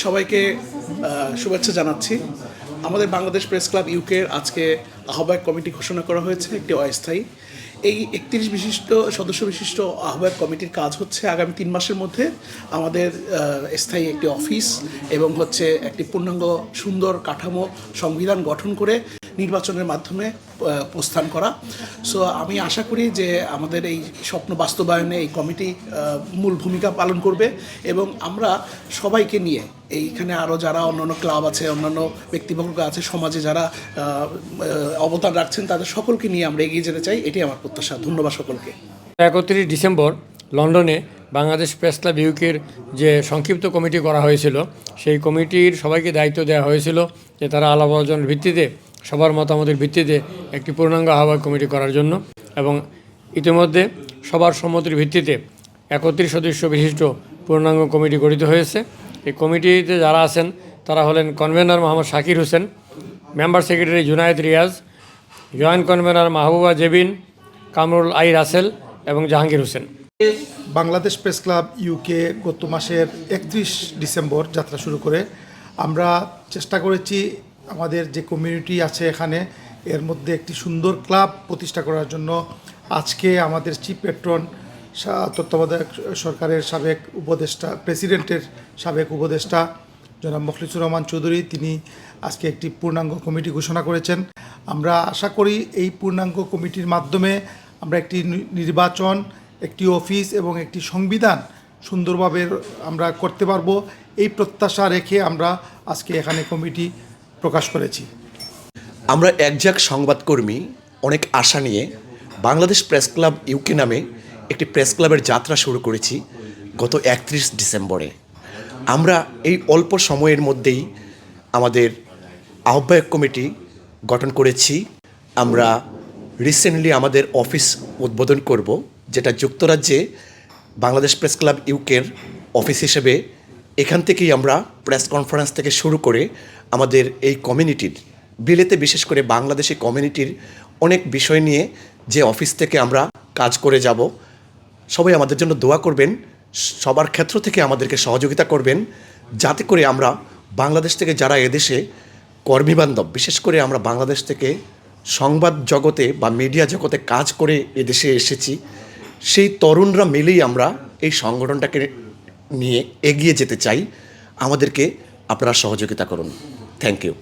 সবাইকে শুভেচ্ছা জানাচ্ছি। আমাদের বাংলাদেশ প্রেস ক্লাব ইউকের আজকে আহ্বায়ক কমিটি ঘোষণা করা হয়েছে, একটি অস্থায়ী। এই 31 সদস্য বিশিষ্ট আহ্বায়ক কমিটির কাজ হচ্ছে আগামী 3 মাসের মধ্যে আমাদের স্থায়ী একটি অফিস এবং হচ্ছে একটি পূর্ণাঙ্গ সুন্দর কাঠামো সংবিধান গঠন করে নির্বাচনের মাধ্যমে প্রস্থান করা। সো আমি আশা করি যে আমাদের এই স্বপ্ন বাস্তবায়নে এই কমিটি মূল ভূমিকা পালন করবে এবং আমরা সবাইকে নিয়ে এইখানে আরও যারা অন্যান্য ক্লাব আছে, অন্যান্য ব্যক্তিবর্গ আছে, সমাজে যারা অবদান রাখছেন তাদের সকলকে নিয়ে আমরা এগিয়ে যেতে চাই, এটি আমার প্রত্যাশা। ধন্যবাদ সকলকে। 31 ডিসেম্বর লন্ডনে বাংলাদেশ প্রেস ক্লাব ইউকের যে সংক্ষিপ্ত কমিটি করা হয়েছিল, সেই কমিটির সবাইকে দায়িত্ব দেওয়া হয়েছিল যে তারা আলাপ আলোচনার ভিত্তিতে, সবার মতামতের ভিত্তিতে একটি পূর্ণাঙ্গ আহ্বায়ক কমিটি করার জন্য, এবং ইতিমধ্যে সবার সম্মতির ভিত্তিতে 31 সদস্য বিশিষ্ট পূর্ণাঙ্গ কমিটি গঠিত হয়েছে। এই কমিটিতে যারা আছেন তারা হলেন convener Mohammad Shakir Hossain, member secretary Junayed Riaz, joint convener Mahbuba Jebin, Kamrul I Rasel এবং Jahangir Hossain. Bangladesh press club UK গত মাসের 31 ডিসেম্বর যাত্রা শুরু করে আমরা চেষ্টা করেছি আমাদের যে কমিউনিটি আছে এখানে, এর মধ্যে একটি সুন্দর ক্লাব প্রতিষ্ঠা করার জন্য। আজকে আমাদের চিফ পেট্রন, তত্ত্বাবধায়ক সরকারের সাবেক উপদেষ্টা, প্রেসিডেন্টের সাবেক উপদেষ্টা জনাব মখলিসুর রহমান চৌধুরী, তিনি আজকে একটি পূর্ণাঙ্গ কমিটি ঘোষণা করেছেন। আমরা আশা করি এই পূর্ণাঙ্গ কমিটির মাধ্যমে আমরা একটি নির্বাচন, একটি অফিস এবং একটি সংবিধান সুন্দরভাবে আমরা করতে পারবো, এই প্রত্যাশা রেখে আমরা আজকে এখানে কমিটি প্রকাশ করেছি। আমরা একঝাঁক সংবাদকর্মী অনেক আশা নিয়ে বাংলাদেশ প্রেস ক্লাব ইউকে নামে একটি প্রেস ক্লাবের যাত্রা শুরু করেছি গত 31 ডিসেম্বরে। আমরা এই অল্প সময়ের মধ্যেই আমাদের আহ্বায়ক কমিটি গঠন করেছি। আমরা রিসেন্টলি আমাদের অফিস উদ্বোধন করব, যেটা যুক্তরাজ্যে বাংলাদেশ প্রেস ক্লাব ইউকের অফিস হিসেবে। এখান থেকেই আমরা প্রেস কনফারেন্স থেকে শুরু করে আমাদের এই কমিউনিটির, বিলেতে বিশেষ করে বাংলাদেশি কমিউনিটির অনেক বিষয় নিয়ে যে অফিস থেকে আমরা কাজ করে যাব। সবাই আমাদের জন্য দোয়া করবেন, সবার ক্ষেত্র থেকে আমাদেরকে সহযোগিতা করবেন, যাতে করে আমরা বাংলাদেশ থেকে যারা এদেশে কর্মীবান্ধব, বিশেষ করে আমরা বাংলাদেশ থেকে সংবাদ জগতে বা মিডিয়া জগতে কাজ করে এদেশে এসেছি, সেই তরুণরা মিলেই আমরা এই সংগঠনটাকে নিয়ে এগিয়ে যেতে চাই। আমাদেরকে আপনারা সহযোগিতা করুন। Thank you.